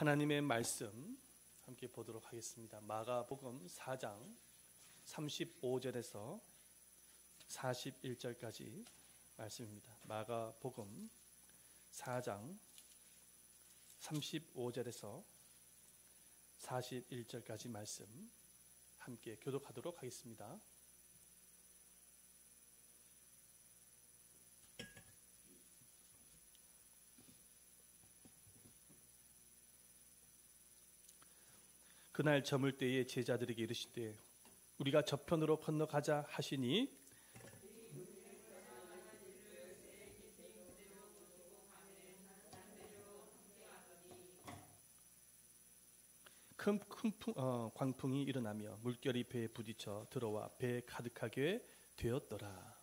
하나님의 말씀 함께 보도록 하겠습니다. 마가복음 4장 35절에서 41절까지 말씀입니다. 마가복음 4장 35절에서 41절까지 말씀 함께 교독하도록 하겠습니다. 그날 저물 때에 제자들에게 이르시되 우리가 저편으로 건너가자 하시니 큰 광풍이 일어나며 물결이 배에 부딪혀 들어와 배에 가득하게 되었더라.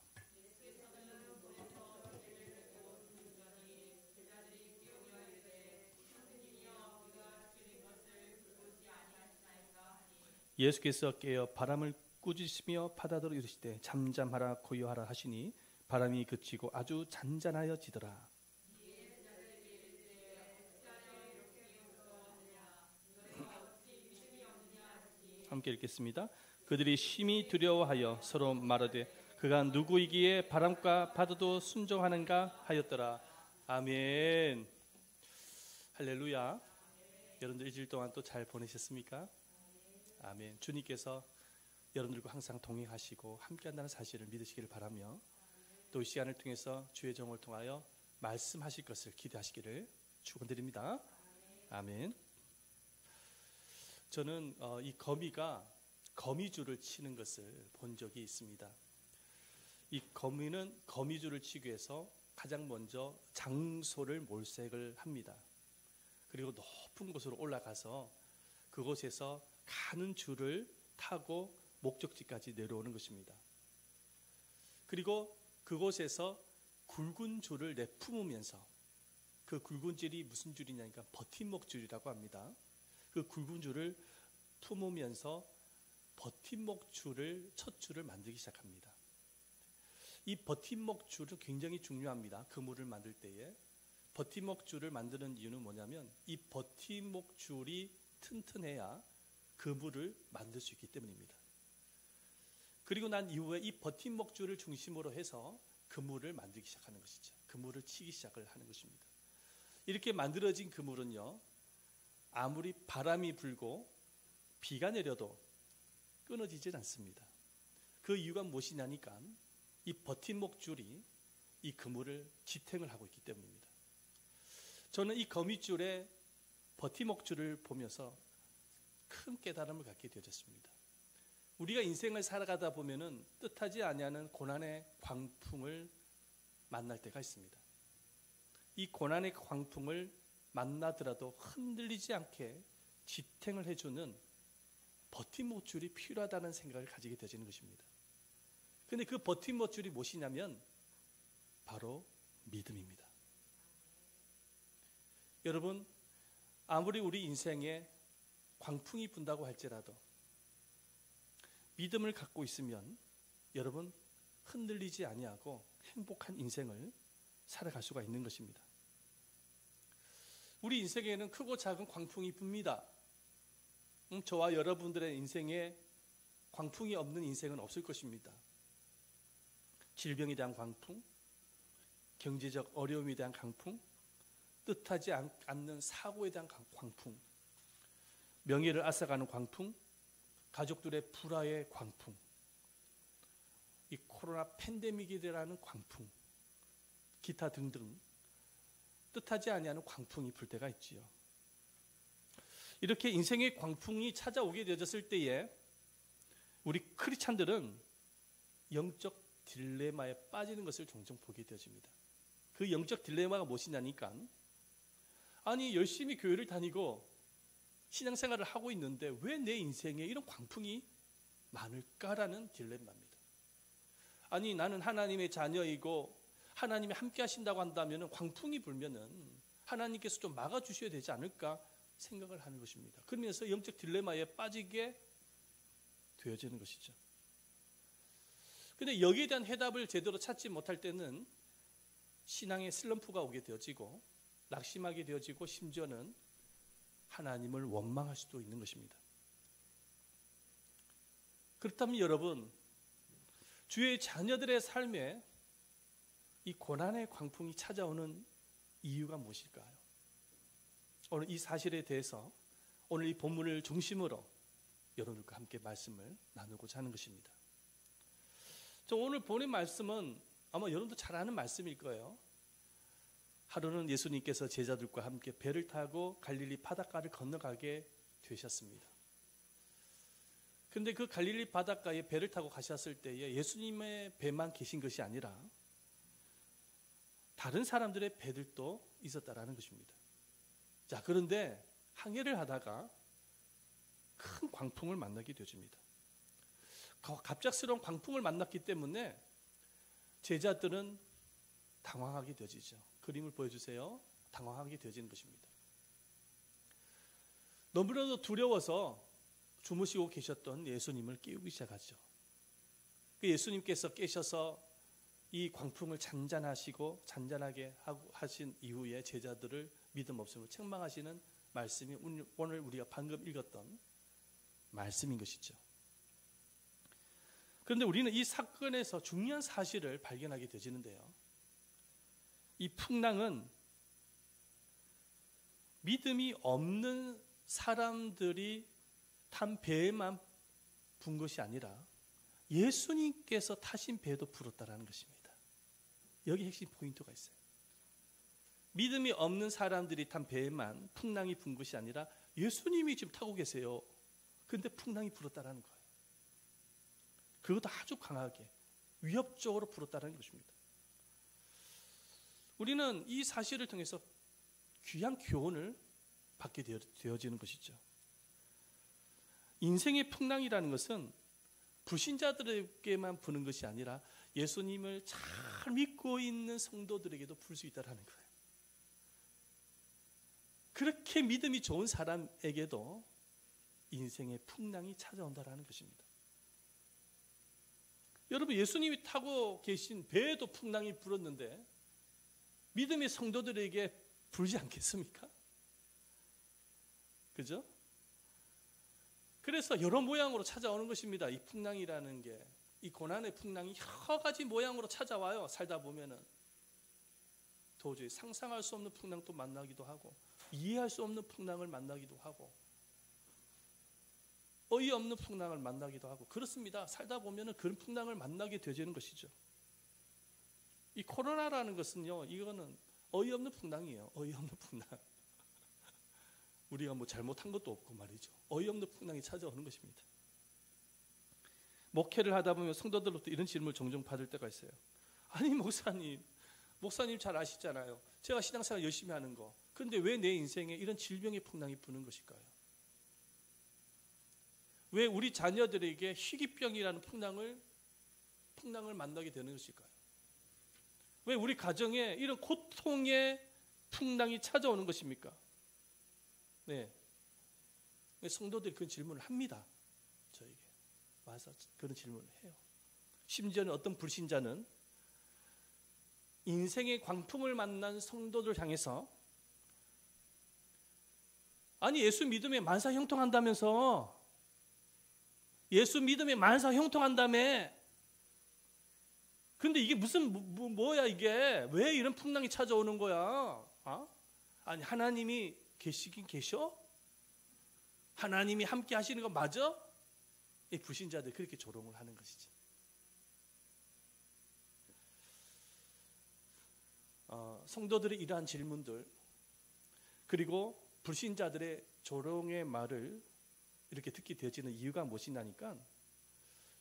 예수께서 깨어 바람을 꾸짖으시며 바다더러 이르시되 잠잠하라 고요하라 하시니 바람이 그치고 아주 잔잔하여지더라. 함께 읽겠습니다. 그들이 심히 두려워하여 서로 말하되 그가 누구이기에 바람과 바다도 순종하는가 하였더라. 아멘. 할렐루야. 여러분들 일주일 동안 또 잘 보내셨습니까? 아멘. 주님께서 여러분들과 항상 동행하시고 함께한다는 사실을 믿으시기를 바라며 또 이 시간을 통해서 주의 종을 통하여 말씀하실 것을 기대하시기를 축원드립니다. 아멘. 저는 이 거미가 거미줄을 치는 것을 본 적이 있습니다. 이 거미는 거미줄을 치기 위해서 가장 먼저 장소를 몰색을 합니다. 그리고 높은 곳으로 올라가서 그곳에서 가는 줄을 타고 목적지까지 내려오는 것입니다. 그리고 그곳에서 굵은 줄을 내뿜으면서 그 굵은 줄이 무슨 줄이냐니까 버팀목 줄이라고 합니다. 그 굵은 줄을 품으면서 버팀목 줄을 첫 줄을 만들기 시작합니다. 이 버팀목 줄은 굉장히 중요합니다. 그물을 만들 때에 버팀목 줄을 만드는 이유는 뭐냐면 이 버팀목 줄이 튼튼해야 그물을 만들 수 있기 때문입니다. 그리고 난 이후에 이 버팀목 줄을 중심으로 해서 그물을 만들기 시작하는 것이죠. 그물을 치기 시작을 하는 것입니다. 이렇게 만들어진 그물은요, 아무리 바람이 불고 비가 내려도 끊어지질 않습니다. 그 이유가 무엇이냐니까 이 버팀목 줄이 이 그물을 지탱을 하고 있기 때문입니다. 저는 이 거미줄의 버팀목 줄을 보면서 큰 깨달음을 갖게 되었습니다. 우리가 인생을 살아가다 보면은 뜻하지 아니하는 고난의 광풍을 만날 때가 있습니다. 이 고난의 광풍을 만나더라도 흔들리지 않게 지탱을 해주는 버팀목 줄이 필요하다는 생각을 가지게 되지는 것입니다. 그런데 그 버팀목 줄이 무엇이냐면 바로 믿음입니다. 여러분, 아무리 우리 인생에 광풍이 분다고 할지라도 믿음을 갖고 있으면 여러분 흔들리지 아니하고 행복한 인생을 살아갈 수가 있는 것입니다. 우리 인생에는 크고 작은 광풍이 붑니다. 저와 여러분들의 인생에 광풍이 없는 인생은 없을 것입니다. 질병에 대한 광풍, 경제적 어려움에 대한 광풍, 뜻하지 않는 사고에 대한 광풍, 명예를 앗아가는 광풍, 가족들의 불화의 광풍, 이 코로나 팬데믹이라는 광풍, 기타 등등 뜻하지 아니하는 광풍이 불 때가 있지요. 이렇게 인생의 광풍이 찾아오게 되어졌을 때에 우리 크리스찬들은 영적 딜레마에 빠지는 것을 종종 보게 되어집니다. 그 영적 딜레마가 무엇이냐니까 아니 열심히 교회를 다니고 신앙생활을 하고 있는데 왜 내 인생에 이런 광풍이 많을까라는 딜레마입니다. 아니 나는 하나님의 자녀이고 하나님이 함께 하신다고 한다면 광풍이 불면은 하나님께서 좀 막아주셔야 되지 않을까 생각을 하는 것입니다. 그러면서 영적 딜레마에 빠지게 되어지는 것이죠. 그런데 여기에 대한 해답을 제대로 찾지 못할 때는 신앙의 슬럼프가 오게 되어지고 낙심하게 되어지고 심지어는 하나님을 원망할 수도 있는 것입니다. 그렇다면 여러분, 주의 자녀들의 삶에 이 고난의 광풍이 찾아오는 이유가 무엇일까요? 오늘 이 사실에 대해서 오늘 이 본문을 중심으로 여러분들과 함께 말씀을 나누고자 하는 것입니다. 오늘 본의 말씀은 아마 여러분도 잘 아는 말씀일 거예요. 하루는 예수님께서 제자들과 함께 배를 타고 갈릴리 바닷가를 건너가게 되셨습니다. 그런데 그 갈릴리 바닷가에 배를 타고 가셨을 때에 예수님의 배만 계신 것이 아니라 다른 사람들의 배들도 있었다라는 것입니다. 자, 그런데 항해를 하다가 큰 광풍을 만나게 되어집니다. 갑작스러운 광풍을 만났기 때문에 제자들은 당황하게 되어지죠. 그림을 보여주세요. 당황하게 되어지는 것입니다. 너무나도 두려워서 주무시고 계셨던 예수님을 깨우기 시작하죠. 예수님께서 깨셔서 이 광풍을 잔잔하게 하신 이후에 제자들을 믿음 없음으로 책망하시는 말씀이 오늘 우리가 방금 읽었던 말씀인 것이죠. 그런데 우리는 이 사건에서 중요한 사실을 발견하게 되지는데요. 이 풍랑은 믿음이 없는 사람들이 탄 배에만 분 것이 아니라 예수님께서 타신 배도 불었다라는 것입니다. 여기 핵심 포인트가 있어요. 믿음이 없는 사람들이 탄 배에만 풍랑이 분 것이 아니라 예수님이 지금 타고 계세요. 그런데 풍랑이 불었다라는 거예요. 그것도 아주 강하게 위협적으로 불었다는 것입니다. 우리는 이 사실을 통해서 귀한 교훈을 받게 되어지는 것이죠. 인생의 풍랑이라는 것은 불신자들에게만 부는 것이 아니라 예수님을 잘 믿고 있는 성도들에게도 불 수 있다는 거예요. 그렇게 믿음이 좋은 사람에게도 인생의 풍랑이 찾아온다는 것입니다. 여러분, 예수님이 타고 계신 배에도 풍랑이 불었는데 믿음의 성도들에게 불지 않겠습니까? 그죠? 그래서 여러 모양으로 찾아오는 것입니다. 이 풍랑이라는 게, 이 고난의 풍랑이 여러 가지 모양으로 찾아와요. 살다 보면은 도저히 상상할 수 없는 풍랑도 만나기도 하고, 이해할 수 없는 풍랑을 만나기도 하고, 어이없는 풍랑을 만나기도 하고, 그렇습니다. 살다 보면은 그런 풍랑을 만나게 되는 것이죠. 이 코로나라는 것은요, 이거는 어이없는 풍랑이에요. 어이없는 풍랑. 우리가 뭐 잘못한 것도 없고 말이죠. 어이없는 풍랑이 찾아오는 것입니다. 목회를 하다 보면 성도들로부터 이런 질문을 종종 받을 때가 있어요. 아니 목사님 잘 아시잖아요. 제가 신앙생활 열심히 하는 거. 그런데 왜 내 인생에 이런 질병의 풍랑이 부는 것일까요? 왜 우리 자녀들에게 희귀병이라는 풍랑을 만나게 되는 것일까요? 왜 우리 가정에 이런 고통의 풍랑이 찾아오는 것입니까? 네, 성도들이 그런 질문을 합니다. 저에게 와서 그런 질문을 해요. 심지어는 어떤 불신자는 인생의 광풍을 만난 성도들 향해서, 아니 예수 믿음에 만사 형통한다면서, 예수 믿음에 만사 형통한다며, 근데 이게 무슨 뭐야 이게, 왜 이런 풍랑이 찾아오는 거야? 아니 하나님이 계시긴 계셔? 하나님이 함께 하시는 거 맞아? 이 불신자들 그렇게 조롱을 하는 것이죠. 성도들의 이러한 질문들, 그리고 불신자들의 조롱의 말을 이렇게 듣게 되어지는 이유가 무엇이냐니까,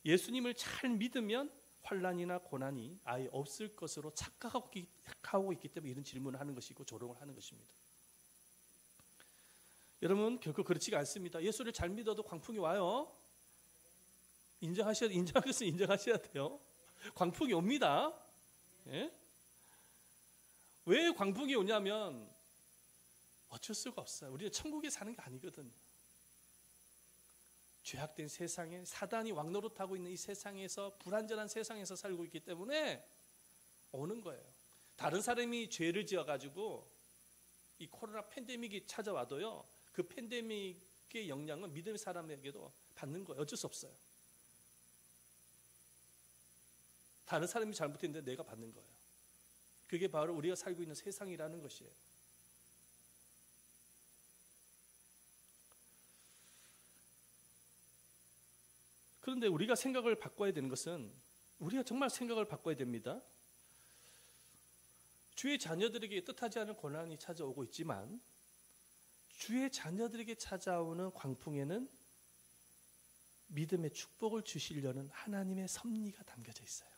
예수님을 잘 믿으면 환난이나 고난이 아예 없을 것으로 착각하고 있기 때문에 이런 질문을 하는 것이고 조롱을 하는 것입니다. 여러분, 결코 그렇지가 않습니다. 예수를 잘 믿어도 광풍이 와요. 인정하셔야 돼요. 광풍이 옵니다. 예? 왜 광풍이 오냐면 어쩔 수가 없어요. 우리는 천국에 사는 게 아니거든요. 죄악된 세상에, 사단이 왕노릇하고 있는 이 세상에서, 불안전한 세상에서 살고 있기 때문에 오는 거예요. 다른 사람이 죄를 지어가지고 이 코로나 팬데믹이 찾아와도요, 그 팬데믹의 영향은 믿음의 사람에게도 받는 거예요. 어쩔 수 없어요. 다른 사람이 잘못했는데 내가 받는 거예요. 그게 바로 우리가 살고 있는 세상이라는 것이에요. 그런데 우리가 생각을 바꿔야 되는 것은, 우리가 정말 생각을 바꿔야 됩니다. 주의 자녀들에게 뜻하지 않은 고난이 찾아오고 있지만 주의 자녀들에게 찾아오는 광풍에는 믿음의 축복을 주시려는 하나님의 섭리가 담겨져 있어요.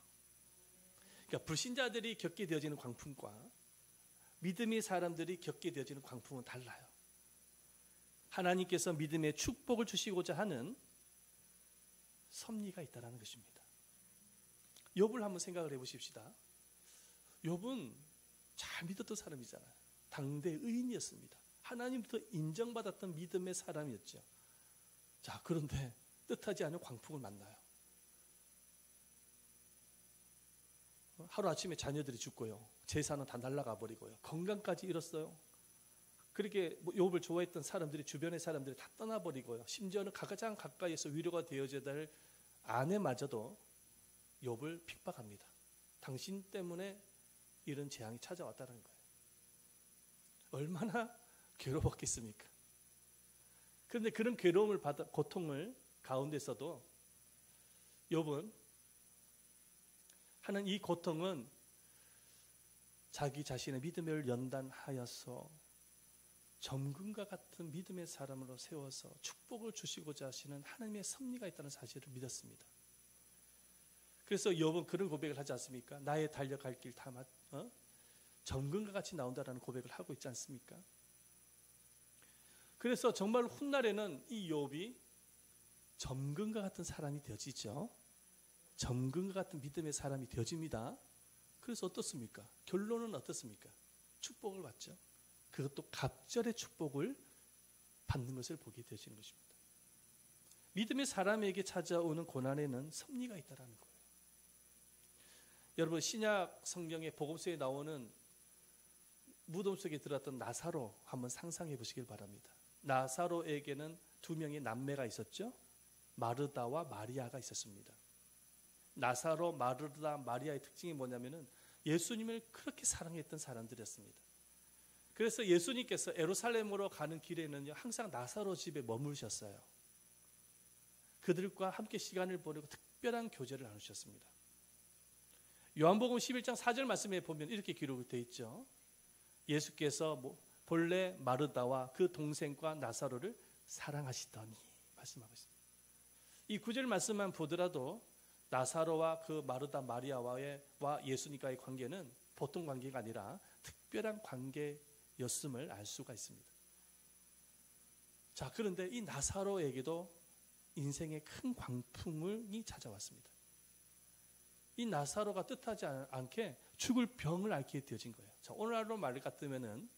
그러니까 불신자들이 겪게 되어지는 광풍과 믿음의 사람들이 겪게 되어지는 광풍은 달라요. 하나님께서 믿음의 축복을 주시고자 하는 섭리가 있다는 것입니다. 욥을 한번 생각을 해보십시다. 욥은 잘 믿었던 사람이잖아요. 당대 의인이었습니다. 하나님부터 인정받았던 믿음의 사람이었죠. 자, 그런데 뜻하지 않은 광풍을 만나요. 하루아침에 자녀들이 죽고요. 재산은 다 날아가 버리고요. 건강까지 잃었어요. 그렇게 욥을 좋아했던 사람들이, 주변의 사람들이 다 떠나버리고요. 심지어는 가장 가까이에서 위로가 되어져야 될 아내마저도 욥을 핍박합니다. 당신 때문에 이런 재앙이 찾아왔다는 거예요. 얼마나 괴로웠겠습니까? 그런데 그런 괴로움을 받아, 고통을 가운데서도 욥은 하는 이 고통은 자기 자신의 믿음을 연단하여서 점금과 같은 믿음의 사람으로 세워서 축복을 주시고자 하시는 하나님의 섭리가 있다는 사실을 믿었습니다. 그래서 욥은 그런 고백을 하지 않습니까? 나의 달려갈 길 다 점금과 같이 나온다라는 고백을 하고 있지 않습니까? 그래서 정말 훗날에는 이 욥이 점금과 같은 사람이 되어지죠. 점금과 같은 믿음의 사람이 되어집니다. 그래서 어떻습니까? 결론은 어떻습니까? 축복을 받죠. 그것도 갑절의 축복을 받는 것을 보게 되어지는 것입니다. 믿음의 사람에게 찾아오는 고난에는 섭리가 있다는 거예요. 여러분, 신약 성경의 복음서에 나오는 무덤 속에 들어왔던 나사로 한번 상상해 보시길 바랍니다. 나사로에게는 두 명의 남매가 있었죠. 마르다와 마리아가 있었습니다. 나사로, 마르다, 마리아의 특징이 뭐냐면은 예수님을 그렇게 사랑했던 사람들이었습니다. 그래서 예수님께서 예루살렘으로 가는 길에는요, 항상 나사로 집에 머무르셨어요. 그들과 함께 시간을 보내고 특별한 교제를 나누셨습니다. 요한복음 11장 4절 말씀에 보면 이렇게 기록되어 있죠. 예수께서 본래 마르다와 그 동생과 나사로를 사랑하시더니 말씀하고 있습니다. 이 9절 말씀만 보더라도 나사로와 그 마르다 마리아와 예수님과의 관계는 보통 관계가 아니라 특별한 관계였음을 알 수가 있습니다. 자, 그런데 이 나사로에게도 인생의 큰 광풍이 찾아왔습니다. 이 나사로가 뜻하지 않게 죽을 병을 앓게 되어진 거예요. 자, 오늘날로 말 같으면은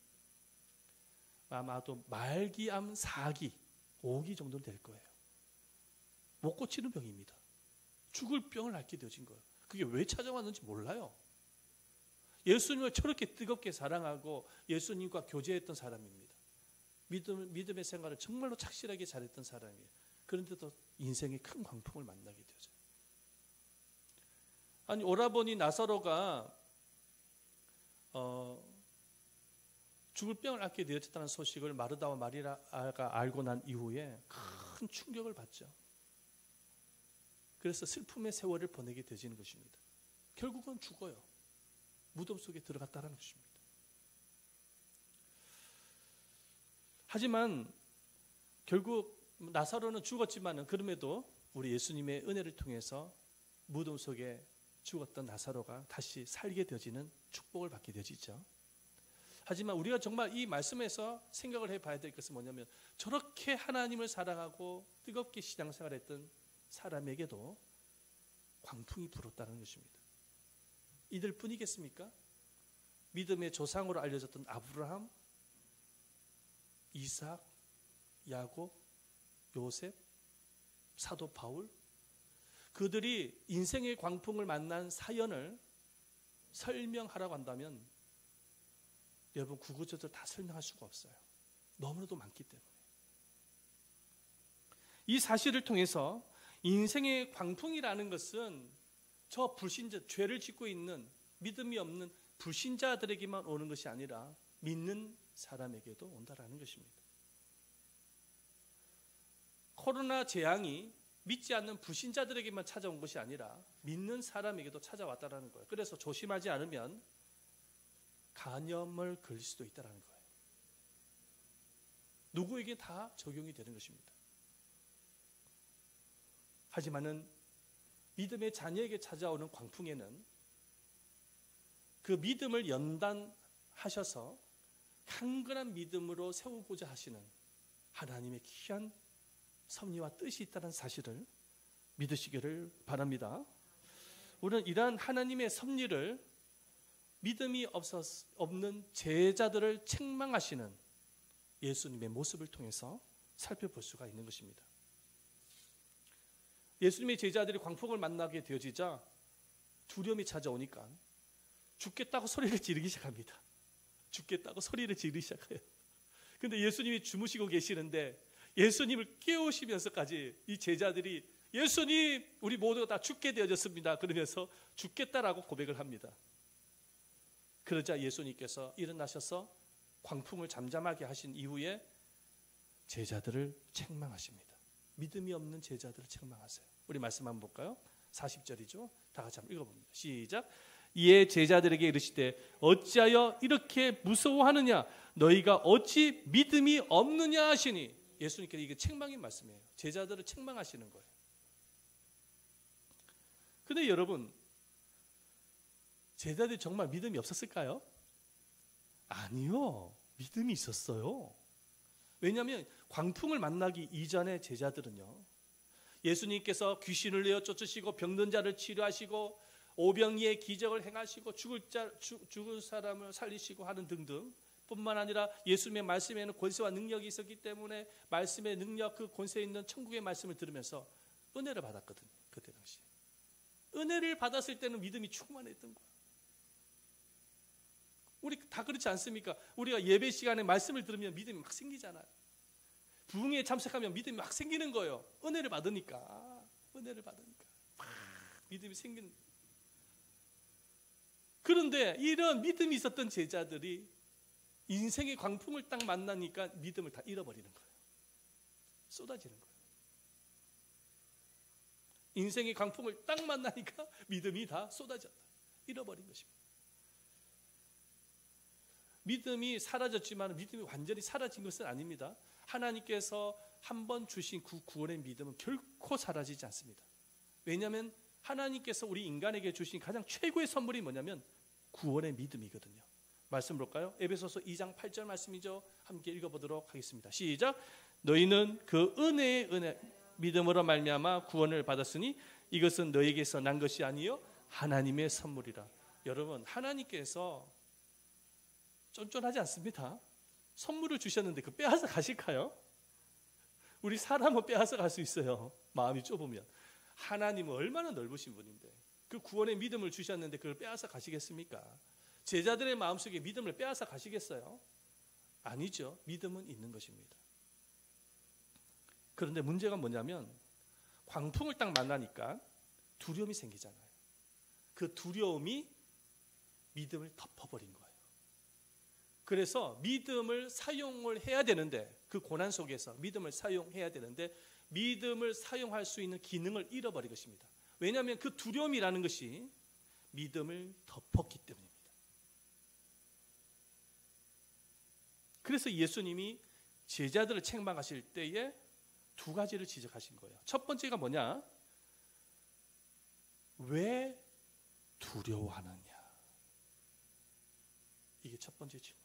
아마도 말기암 4기, 5기 정도 될 거예요. 못 고치는 병입니다. 죽을 병을 앓게 되어진 거예요. 그게 왜 찾아왔는지 몰라요. 예수님을 저렇게 뜨겁게 사랑하고 예수님과 교제했던 사람입니다. 믿음의 생활을 정말로 착실하게 잘했던 사람이에요. 그런데도 인생의 큰 광풍을 만나게 되죠. 아니, 오라버니 나사로가 죽을 병을 앓게 되었다는 소식을 마르다와 마리아가 알고 난 이후에 큰 충격을 받죠. 그래서 슬픔의 세월을 보내게 되지는 것입니다. 결국은 죽어요. 무덤 속에 들어갔다는 것입니다. 하지만 결국 나사로는 죽었지만 그럼에도 우리 예수님의 은혜를 통해서 무덤 속에 죽었던 나사로가 다시 살게 되어지는 축복을 받게 되어지죠. 하지만 우리가 정말 이 말씀에서 생각을 해봐야 될 것은 뭐냐면, 저렇게 하나님을 사랑하고 뜨겁게 신앙생활했던 사람에게도 광풍이 불었다는 것입니다. 이들 뿐이겠습니까? 믿음의 조상으로 알려졌던 아브라함, 이삭, 야곱, 요셉, 사도 바울, 그들이 인생의 광풍을 만난 사연을 설명하라고 한다면 여러분 구구절절 다 설명할 수가 없어요. 너무나도 많기 때문에. 이 사실을 통해서 인생의 광풍이라는 것은 저 불신자, 죄를 짓고 있는 믿음이 없는 불신자들에게만 오는 것이 아니라 믿는 사람에게도 온다라는 것입니다. 코로나 재앙이 믿지 않는 불신자들에게만 찾아온 것이 아니라 믿는 사람에게도 찾아왔다라는 거예요. 그래서 조심하지 않으면 간염을 걸릴 수도 있다라는 거예요. 누구에게 다 적용이 되는 것입니다. 하지만은 믿음의 자녀에게 찾아오는 광풍에는 그 믿음을 연단하셔서 강건한 믿음으로 세우고자 하시는 하나님의 귀한 섭리와 뜻이 있다는 사실을 믿으시기를 바랍니다. 우리는 이러한 하나님의 섭리를 믿음이 없는 제자들을 책망하시는 예수님의 모습을 통해서 살펴볼 수가 있는 것입니다. 예수님의 제자들이 광풍을 만나게 되어지자 두려움이 찾아오니까 죽겠다고 소리를 지르기 시작합니다. 죽겠다고 소리를 지르기 시작해요. 근데 예수님이 주무시고 계시는데 예수님을 깨우시면서까지 이 제자들이 예수님, 우리 모두가 다 죽게 되어졌습니다. 그러면서 죽겠다라고 고백을 합니다. 그러자 예수님께서 일어나셔서 광풍을 잠잠하게 하신 이후에 제자들을 책망하십니다. 믿음이 없는 제자들을 책망하세요. 우리 말씀 한번 볼까요? 40절이죠. 다 같이 한번 읽어봅니다. 시작. 이에 제자들에게 이르시되 어찌하여 이렇게 무서워하느냐? 너희가 어찌 믿음이 없느냐 하시니. 예수님께서 이게 책망의 말씀이에요. 제자들을 책망하시는 거예요. 근데 여러분, 제자들이 정말 믿음이 없었을까요? 아니요. 믿음이 있었어요. 왜냐하면 광풍을 만나기 이전에 제자들은요, 예수님께서 귀신을 내어 쫓으시고 병든 자를 치료하시고 오병이의 기적을 행하시고 죽을 사람을 살리시고 하는 등등 뿐만 아니라 예수님의 말씀에는 권세와 능력이 있었기 때문에 말씀의 능력, 그 권세 있는 천국의 말씀을 들으면서 은혜를 받았거든요. 그때 당시에 은혜를 받았을 때는 믿음이 충만했던 거예요. 우리 다 그렇지 않습니까? 우리가 예배 시간에 말씀을 들으면 믿음이 막 생기잖아요. 부흥회에 참석하면 믿음이 막 생기는 거예요. 은혜를 받으니까 막 믿음이 생기는. 그런데 이런 믿음이 있었던 제자들이 인생의 광풍을 딱 만나니까 믿음을 다 잃어버리는 거예요. 쏟아지는 거예요. 인생의 광풍을 딱 만나니까 믿음이 다 쏟아졌다. 잃어버린 것입니다. 믿음이 사라졌지만 믿음이 완전히 사라진 것은 아닙니다. 하나님께서 한번 주신 그 구원의 믿음은 결코 사라지지 않습니다. 왜냐하면 하나님께서 우리 인간에게 주신 가장 최고의 선물이 뭐냐면 구원의 믿음이거든요. 말씀 볼까요? 에베소서 2장 8절 말씀이죠. 함께 읽어보도록 하겠습니다. 시작. 너희는 그 은혜의 믿음으로 말미암아 구원을 받았으니 이것은 너희에게서 난 것이 아니요 하나님의 선물이라. 여러분, 하나님께서 쫀쫀하지 않습니다. 선물을 주셨는데 그 빼앗아 가실까요? 우리 사람은 빼앗아 갈 수 있어요. 마음이 좁으면. 하나님은 얼마나 넓으신 분인데 그 구원의 믿음을 주셨는데 그걸 빼앗아 가시겠습니까? 제자들의 마음속에 믿음을 빼앗아 가시겠어요? 아니죠. 믿음은 있는 것입니다. 그런데 문제가 뭐냐면 광풍을 딱 만나니까 두려움이 생기잖아요. 그 두려움이 믿음을 덮어버린 거예요. 그래서 믿음을 사용을 해야 되는데 그 고난 속에서 믿음을 사용해야 되는데 믿음을 사용할 수 있는 기능을 잃어버린 것입니다. 왜냐하면 그 두려움이라는 것이 믿음을 덮었기 때문입니다. 그래서 예수님이 제자들을 책망하실 때에 두 가지를 지적하신 거예요. 첫 번째가 뭐냐? 왜 두려워하느냐? 이게 첫 번째 질문.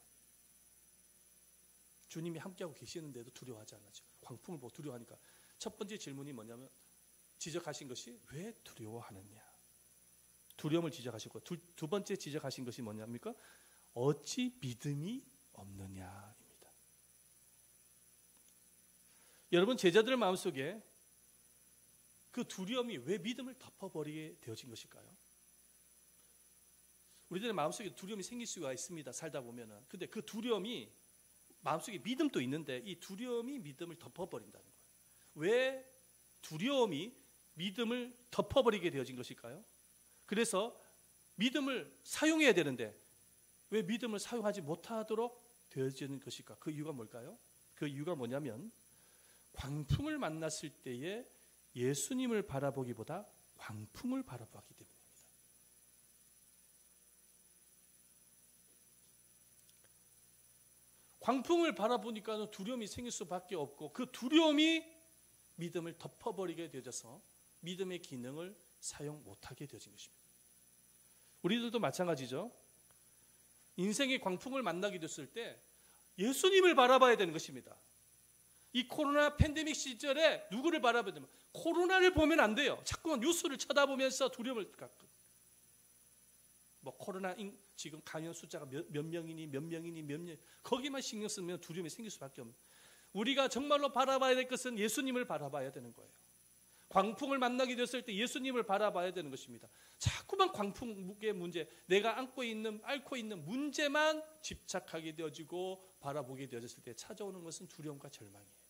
주님이 함께하고 계시는데도 두려워하지 않았죠. 광풍을 보고 두려워하니까 첫 번째 질문이 뭐냐면 지적하신 것이 왜 두려워하느냐? 두려움을 지적하시고 두 번째 지적하신 것이 뭐냐입니까? 어찌 믿음이 없느냐입니다. 여러분, 제자들의 마음속에 그 두려움이 왜 믿음을 덮어버리게 되어진 것일까요? 우리들의 마음속에 두려움이 생길 수가 있습니다. 살다 보면은. 근데 그 두려움이 마음속에 믿음도 있는데 이 두려움이 믿음을 덮어버린다는 거예요. 왜 두려움이 믿음을 덮어버리게 되어진 것일까요? 그래서 믿음을 사용해야 되는데 왜 믿음을 사용하지 못하도록 되어지는 것일까? 그 이유가 뭘까요? 그 이유가 뭐냐면 광풍을 만났을 때에 예수님을 바라보기보다 광풍을 바라보기 때문입니다. 광풍을 바라보니까 두려움이 생길 수밖에 없고 그 두려움이 믿음을 덮어버리게 되어져서 믿음의 기능을 사용 못하게 되어진 것입니다. 우리들도 마찬가지죠. 인생의 광풍을 만나게 됐을 때 예수님을 바라봐야 되는 것입니다. 이 코로나 팬데믹 시절에 누구를 바라봐야 되면 코로나를 보면 안 돼요. 자꾸만 뉴스를 쳐다보면서 두려움을 갖고 코로나 지금 감염 숫자가 몇 명이니 거기만 신경 쓰면 두려움이 생길 수밖에 없는. 우리가 정말로 바라봐야 될 것은 예수님을 바라봐야 되는 거예요. 광풍을 만나게 됐을 때 예수님을 바라봐야 되는 것입니다. 자꾸만 광풍의 문제, 내가 앓고 있는 문제만 집착하게 되어지고 바라보게 되어졌을 때 찾아오는 것은 두려움과 절망이에요.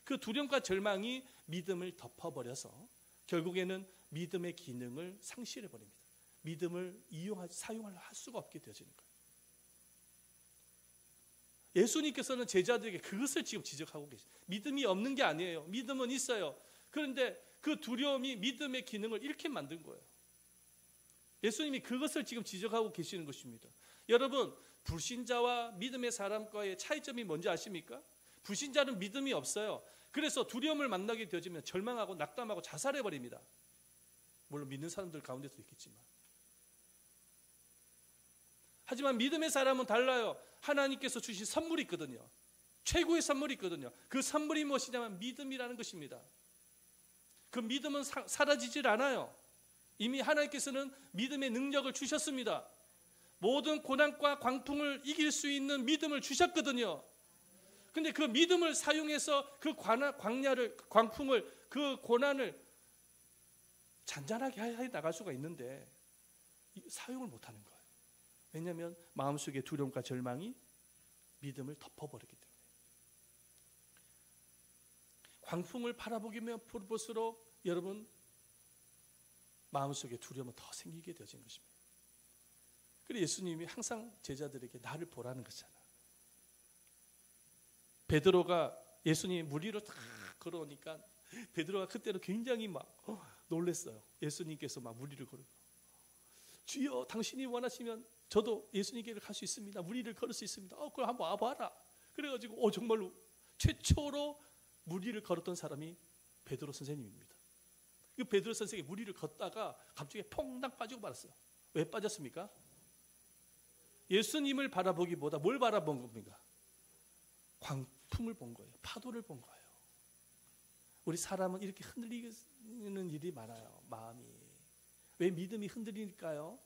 그 두려움과 절망이 믿음을 덮어버려서 결국에는 믿음의 기능을 상실해 버립니다. 믿음을 사용할 수가 없게 되어지는 거예요. 예수님께서는 제자들에게 그것을 지금 지적하고 계십니다. 믿음이 없는 게 아니에요. 믿음은 있어요. 그런데 그 두려움이 믿음의 기능을 잃게 만든 거예요. 예수님이 그것을 지금 지적하고 계시는 것입니다. 여러분, 불신자와 믿음의 사람과의 차이점이 뭔지 아십니까? 불신자는 믿음이 없어요. 그래서 두려움을 만나게 되어지면 절망하고 낙담하고 자살해버립니다. 물론 믿는 사람들 가운데도 있겠지만. 하지만 믿음의 사람은 달라요. 하나님께서 주신 선물이 있거든요. 최고의 선물이 있거든요. 그 선물이 무엇이냐면 믿음이라는 것입니다. 그 믿음은 사라지질 않아요. 이미 하나님께서는 믿음의 능력을 주셨습니다. 모든 고난과 광풍을 이길 수 있는 믿음을 주셨거든요. 근데 그 믿음을 사용해서 그 광풍을, 그 고난을 잔잔하게 해 나갈 수가 있는데 사용을 못하는 거예요. 왜냐하면 마음속의 두려움과 절망이 믿음을 덮어버리기 때문에. 광풍을 바라보기면 볼수록 여러분 마음속에 두려움은 더 생기게 되어진 것입니다. 그래서 예수님이 항상 제자들에게 나를 보라는 거잖아. 베드로가 예수님이 물 위로 탁 걸어오니까 베드로가 그때는 굉장히 막 놀랐어요. 예수님께서 막 물 위를 걸고 주여 당신이 원하시면 저도 예수님께로 갈 수 있습니다. 물 위를 걸을 수 있습니다. 그럼 한번 와봐라. 그래가지고 정말로 최초로 물 위를 걸었던 사람이 베드로 선생님입니다. 그 베드로 선생님이 물 위를 걷다가 갑자기 퐁당 빠지고 말았어요. 왜 빠졌습니까? 예수님을 바라보기보다 뭘 바라본 겁니까? 광풍을 본 거예요. 파도를 본 거예요. 우리 사람은 이렇게 흔들리는 일이 많아요. 마음이. 왜 믿음이 흔들릴까요?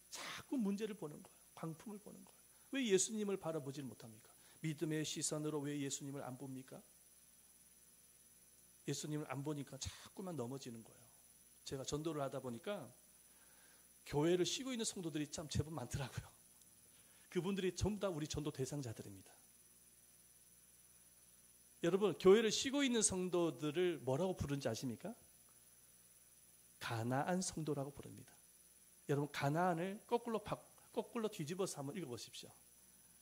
자꾸 문제를 보는 거예요. 광풍을 보는 거예요. 왜 예수님을 바라보질 못합니까? 믿음의 시선으로 왜 예수님을 안 봅니까? 예수님을 안 보니까 자꾸만 넘어지는 거예요. 제가 전도를 하다 보니까 교회를 쉬고 있는 성도들이 참 제법 많더라고요. 그분들이 전부 다 우리 전도 대상자들입니다. 여러분, 교회를 쉬고 있는 성도들을 뭐라고 부르는지 아십니까? 가나안 성도라고 부릅니다. 여러분, 가나안을 거꾸로 뒤집어서 한번 읽어보십시오.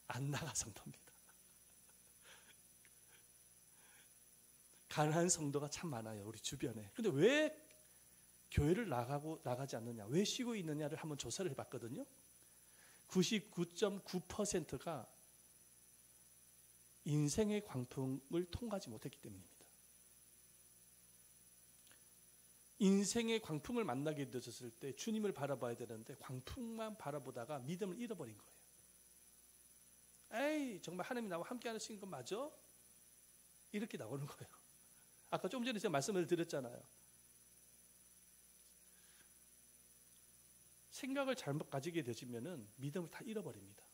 안 나가 성도입니다. 가나안 성도가 참 많아요, 우리 주변에. 근데 왜 교회를 나가지 않느냐, 왜 쉬고 있느냐를 한번 조사를 해봤거든요. 99.9%가 인생의 광풍을 통과하지 못했기 때문입니다. 인생의 광풍을 만나게 되었을 때 주님을 바라봐야 되는데 광풍만 바라보다가 믿음을 잃어버린 거예요. 에이, 정말 하나님이 나와 함께 하시는 건 맞아? 이렇게 나오는 거예요. 아까 좀 전에 제가 말씀을 드렸잖아요. 생각을 잘못 가지게 되시면은 믿음을 다 잃어버립니다.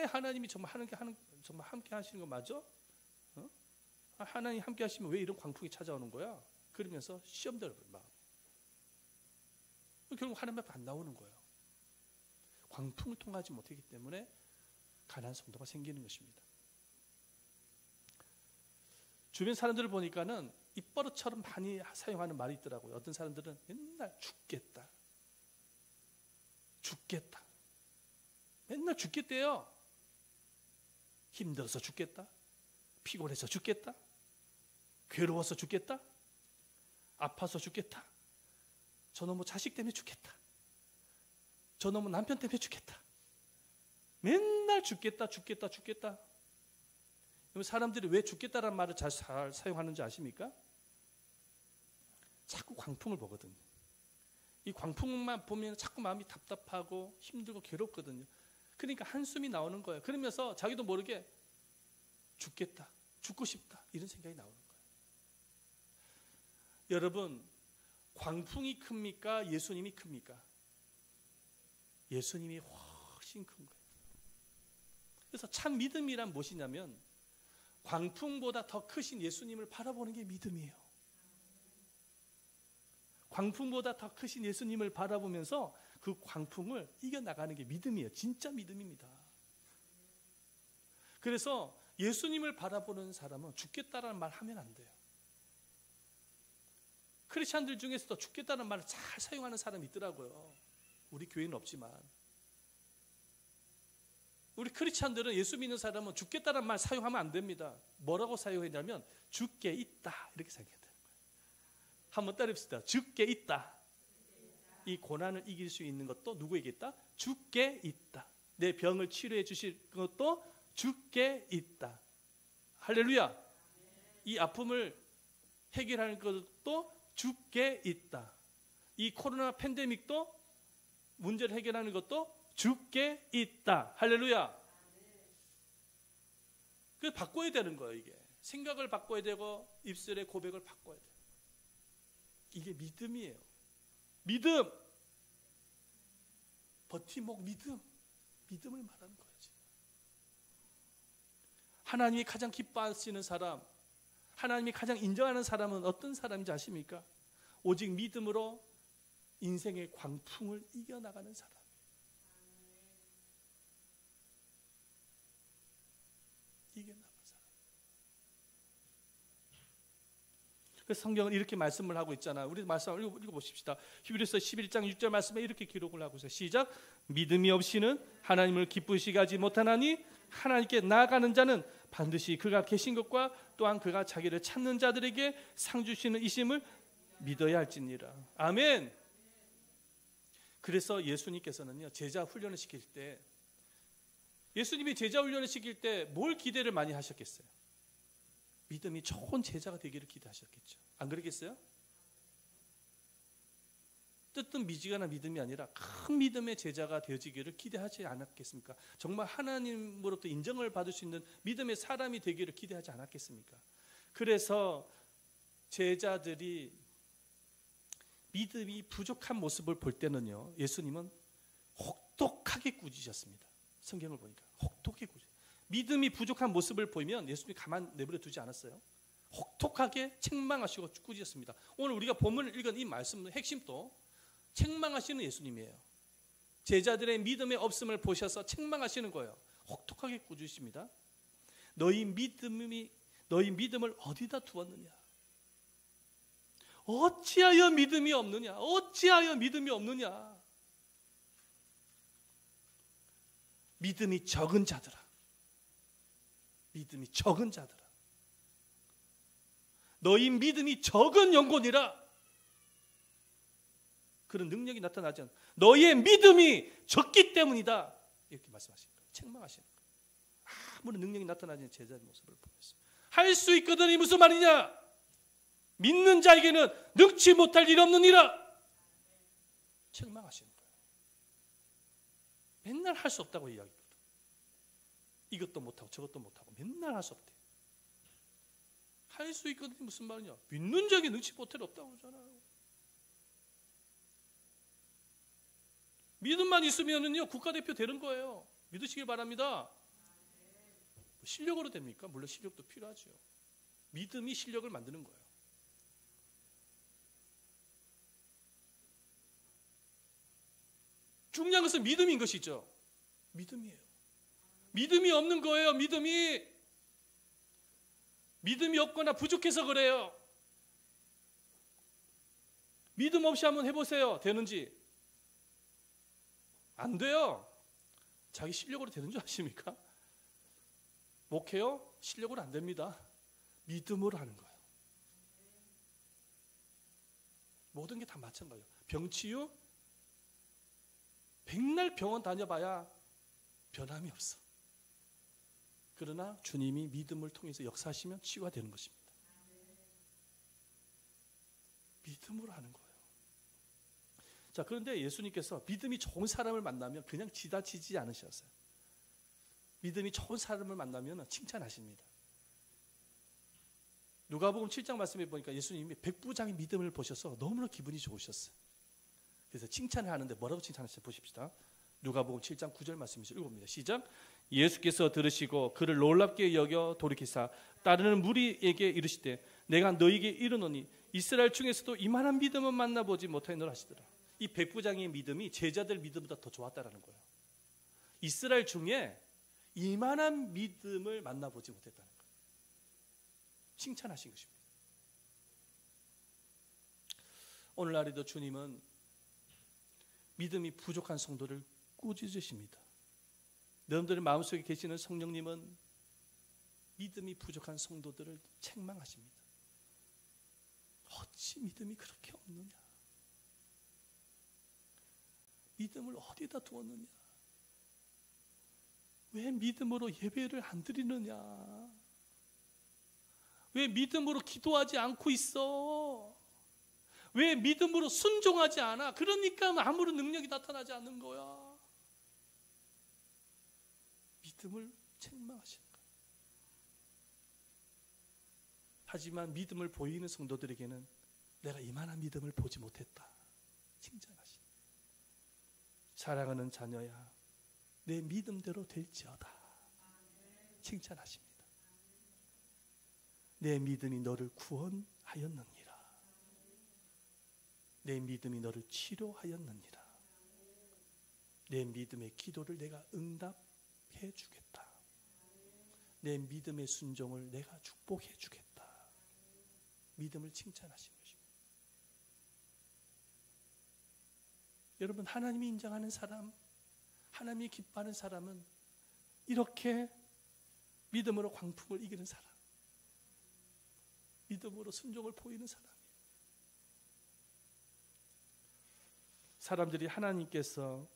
하나님이 정말 정말 함께 하시는 거 맞아? 하나님 함께 하시면 왜 이런 광풍이 찾아오는 거야? 그러면서 시험 들어버린 마음. 결국 하나님 앞에 안 나오는 거예요. 광풍을 통하지 못하기 때문에 가난한 성도가 생기는 것입니다. 주변 사람들을 보니까는 입버릇처럼 많이 사용하는 말이 있더라고요. 어떤 사람들은 맨날 죽겠다. 죽겠다. 맨날 죽겠대요. 힘들어서 죽겠다. 피곤해서 죽겠다. 괴로워서 죽겠다. 아파서 죽겠다. 저놈의 자식 때문에 죽겠다. 저놈의 남편 때문에 죽겠다. 맨날 죽겠다, 죽겠다, 죽겠다. 사람들이 왜 죽겠다라는 말을 잘 사용하는지 아십니까? 자꾸 광풍을 보거든요. 이 광풍만 보면 자꾸 마음이 답답하고 힘들고 괴롭거든요. 그러니까 한숨이 나오는 거예요. 그러면서 자기도 모르게 죽겠다, 죽고 싶다 이런 생각이 나오는 거예요. 여러분, 광풍이 큽니까? 예수님이 큽니까? 예수님이 훨씬 큰 거예요. 그래서 참 믿음이란 무엇이냐면 광풍보다 더 크신 예수님을 바라보는 게 믿음이에요. 광풍보다 더 크신 예수님을 바라보면서 그 광풍을 이겨나가는 게 믿음이에요. 진짜 믿음입니다. 그래서 예수님을 바라보는 사람은 죽겠다라는 말 하면 안 돼요. 크리스찬들 중에서도 죽겠다는 말을 잘 사용하는 사람이 있더라고요. 우리 교회는 없지만 우리 크리스찬들은 예수 믿는 사람은 죽겠다는 말 사용하면 안 됩니다. 뭐라고 사용했냐면 죽게 있다 이렇게 생각해야 돼요. 한번 따라해봅시다. 죽게 있다. 이 고난을 이길 수 있는 것도 누구에게 있다? 죽게 있다. 내 병을 치료해 주실 것도 죽게 있다. 할렐루야. 이 아픔을 해결하는 것도 죽게 있다. 이 코로나 팬데믹도 문제를 해결하는 것도 죽게 있다. 할렐루야. 그래서 바꿔야 되는 거예요. 이게 생각을 바꿔야 되고 입술의 고백을 바꿔야 돼요. 이게 믿음이에요. 믿음. 버팀목 믿음. 믿음을 말하는 거지. 하나님이 가장 기뻐하시는 사람, 하나님이 가장 인정하는 사람은 어떤 사람인지 아십니까? 오직 믿음으로 인생의 광풍을 이겨나가는 사람. 이겨나가는 사람. 그래서 성경은 이렇게 말씀을 하고 있잖아. 우리 말씀을 읽어보십시다. 히브리서 11장 6절 말씀에 이렇게 기록을 하고 있어요. 시작. 믿음이 없이는 하나님을 기쁘시게 하지 못하나니 하나님께 나아가는 자는 반드시 그가 계신 것과 또한 그가 자기를 찾는 자들에게 상 주시는 이심을 믿어야 할지니라. 아멘. 그래서 예수님께서는요, 제자 훈련을 시킬 때, 예수님이 제자 훈련을 시킬 때 뭘 기대를 많이 하셨겠어요? 믿음이 좋은 제자가 되기를 기대하셨겠죠. 안 그러겠어요? 뜻은 미지근한 믿음이 아니라 큰 믿음의 제자가 되어지기를 기대하지 않았겠습니까? 정말 하나님으로부터 인정을 받을 수 있는 믿음의 사람이 되기를 기대하지 않았겠습니까? 그래서 제자들이 믿음이 부족한 모습을 볼 때는요, 예수님은 혹독하게 꾸짖으셨습니다. 성경을 보니까 혹독하게 꾸짖으셨어요. 믿음이 부족한 모습을 보이면 예수님이 가만 내버려 두지 않았어요. 혹독하게 책망하시고 꾸짖으셨습니다. 오늘 우리가 본문을 읽은 이 말씀의 핵심도 책망하시는 예수님이에요. 제자들의 믿음의 없음을 보셔서 책망하시는 거예요. 혹독하게 꾸짖으십니다. 너희 믿음을 어디다 두었느냐? 어찌하여 믿음이 없느냐? 어찌하여 믿음이 없느냐? 믿음이 적은 자들아. 믿음이 적은 자들아. 너희 믿음이 적은 영혼이라. 그런 능력이 나타나지 않아. 너희의 믿음이 적기 때문이다. 이렇게 말씀하시는 거예요. 책망하시는 거예요. 아무런 능력이 나타나지 않는 제자의 모습을 보면서 할 수 있거든. 이 무슨 말이냐? 믿는 자에게는 능치 못할 일 없느니라. 책망하시는 거예요. 맨날 할 수 없다고 이야기거든. 이것도 못하고 저것도 못하고 맨날 할 수 없대. 할 수 있거든. 무슨 말이냐? 믿는 자에게 능치 못할 일 없다고 하잖아요. 믿음만 있으면은요, 국가대표 되는 거예요. 믿으시길 바랍니다. 실력으로 됩니까? 물론 실력도 필요하죠. 믿음이 실력을 만드는 거예요. 중요한 것은 믿음인 것이죠. 믿음이에요. 믿음이 없는 거예요. 믿음이. 믿음이 없거나 부족해서 그래요. 믿음 없이 한번 해보세요. 되는지. 안 돼요. 자기 실력으로 되는 줄 아십니까? 목회요? 실력으로 안 됩니다. 믿음으로 하는 거예요. 모든 게 다 마찬가지예요. 병치유? 백날 병원 다녀봐야 변함이 없어. 그러나 주님이 믿음을 통해서 역사하시면 치유가 되는 것입니다. 믿음으로 하는 거예요. 자, 그런데 예수님께서 믿음이 좋은 사람을 만나면 그냥 지나치지 않으셨어요. 믿음이 좋은 사람을 만나면 칭찬하십니다. 누가복음 7장 말씀에 보니까 예수님이 백부장의 믿음을 보셔서 너무나 기분이 좋으셨어요. 그래서 칭찬을 하는데 뭐라고 칭찬하시는지 보십시다. 누가복음 7장 9절 말씀에서 읽어봅니다. 시작. 예수께서 들으시고 그를 놀랍게 여겨 돌이키사 따르는 무리에게 이르시되 내가 너희에게 이르노니 이스라엘 중에서도 이만한 믿음은 만나보지 못하였노라 하시더라. 이 백부장의 믿음이 제자들 믿음보다 더 좋았다라는 거예요. 이스라엘 중에 이만한 믿음을 만나보지 못했다는 거예요. 칭찬하신 것입니다. 오늘날에도 주님은 믿음이 부족한 성도를 꾸짖으십니다. 여러분들의 마음속에 계시는 성령님은 믿음이 부족한 성도들을 책망하십니다. 어찌 믿음이 그렇게 없느냐? 믿음을 어디다 두었느냐? 왜 믿음으로 예배를 안 드리느냐? 왜 믿음으로 기도하지 않고 있어? 왜 믿음으로 순종하지 않아? 그러니까 아무런 능력이 나타나지 않는 거야. 믿음을 책망하시는 거야. 하지만 믿음을 보이는 성도들에게는 내가 이만한 믿음을 보지 못했다. 칭찬하시는 거야. 사랑하는 자녀야, 내 믿음대로 될지어다. 칭찬하십니다. 내 믿음이 너를 구원하였느니라. 내 믿음이 너를 치료하였느니라. 내 믿음의 기도를 내가 응답해 주겠다. 내 믿음의 순종을 내가 축복해 주겠다. 믿음을 칭찬하신 것입니다. 여러분, 하나님이 인정하는 사람, 하나님이 기뻐하는 사람은 이렇게 믿음으로 광풍을 이기는 사람, 믿음으로 순종을 보이는 사람이에요. 사람들이 하나님께서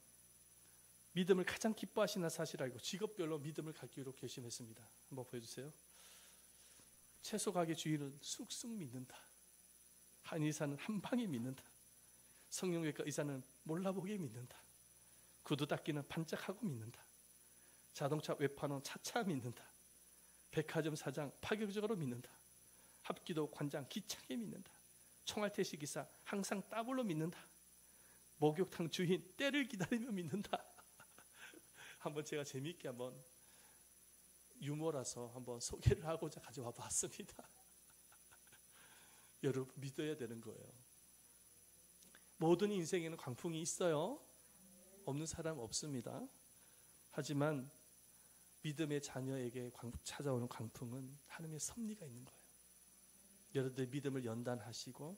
믿음을 가장 기뻐하시는 사실 알고 직업별로 믿음을 갖기로 결심했습니다. 한번 보여주세요. 채소 가게 주인은 쑥쑥 믿는다. 한의사는 한 방에 믿는다. 성형외과 의사는 몰라보게 믿는다. 구두 닦기는 반짝하고 믿는다. 자동차 외판원 차차 믿는다. 백화점 사장 파격적으로 믿는다. 합기도 관장 기차게 믿는다. 총알퇴시 기사 항상 따블로 믿는다. 목욕탕 주인 때를 기다리며 믿는다. 한번 제가 재미있게 한번 유머라서 한번 소개를 하고자 가져와 봤습니다. 여러분, 믿어야 되는 거예요. 모든 인생에는 광풍이 있어요. 없는 사람 없습니다. 하지만 믿음의 자녀에게 찾아오는 광풍은 하나님의 섭리가 있는 거예요. 여러분들 믿음을 연단하시고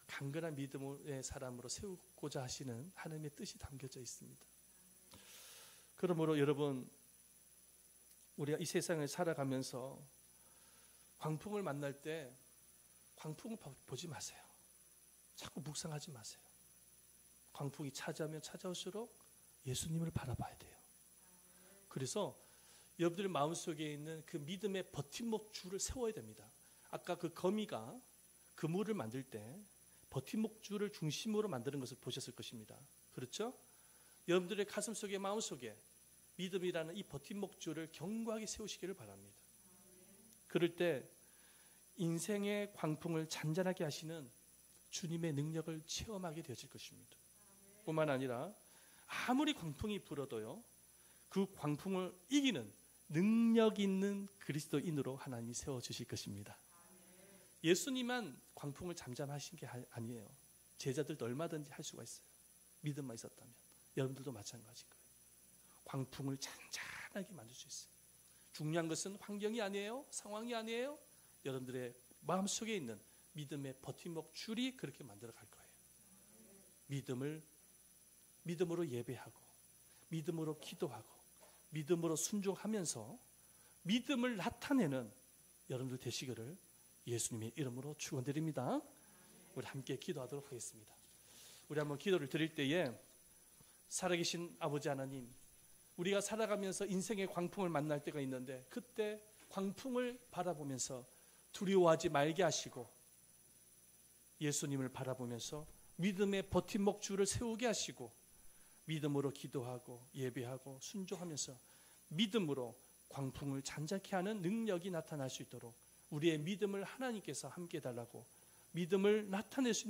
강건한 믿음의 사람으로 세우고자 하시는 하나님의 뜻이 담겨져 있습니다. 그러므로 여러분, 우리가 이 세상을 살아가면서 광풍을 만날 때 광풍을 보지 마세요. 자꾸 묵상하지 마세요. 광풍이 찾아오면 찾아올수록 예수님을 바라봐야 돼요. 그래서 여러분들 마음속에 있는 그 믿음의 버팀목 줄을 세워야 됩니다. 아까 그 거미가 그물을 만들 때 버팀목 줄을 중심으로 만드는 것을 보셨을 것입니다. 그렇죠? 여러분들의 가슴속에 마음속에 믿음이라는 이 버팀목 줄을 견고하게 세우시기를 바랍니다. 그럴 때 인생의 광풍을 잔잔하게 하시는 주님의 능력을 체험하게 되어질 것입니다. 뿐만 아니라 아무리 광풍이 불어도요, 그 광풍을 이기는 능력 있는 그리스도인으로 하나님이 세워주실 것입니다. 예수님만 광풍을 잠잠하신 게 아니에요. 제자들도 얼마든지 할 수가 있어요. 믿음만 있었다면. 여러분들도 마찬가지인 거예요. 광풍을 잔잔하게 만들 수 있어요. 중요한 것은 환경이 아니에요. 상황이 아니에요. 여러분들의 마음속에 있는 믿음의 버팀목 줄이 그렇게 만들어 갈 거예요. 믿음으로 예배하고, 믿음으로 기도하고, 믿음으로 순종하면서 믿음을 나타내는 여러분들 되시기를 예수님의 이름으로 축원드립니다. 우리 함께 기도하도록 하겠습니다. 우리 한번 기도를 드릴 때에 살아계신 아버지 하나님, 우리가 살아가면서 인생의 광풍을 만날 때가 있는데 그때 광풍을 바라보면서 두려워하지 말게 하시고 예수님을 바라보면서 믿음의 버팀목 줄을 세우게 하시고 믿음으로 기도하고 예배하고 순종하면서 믿음으로 광풍을 잔잔케 하는 능력이 나타날 수 있도록 우리의 믿음을 하나님께서 함께 해달라고, 믿음을 나타낼 수 있는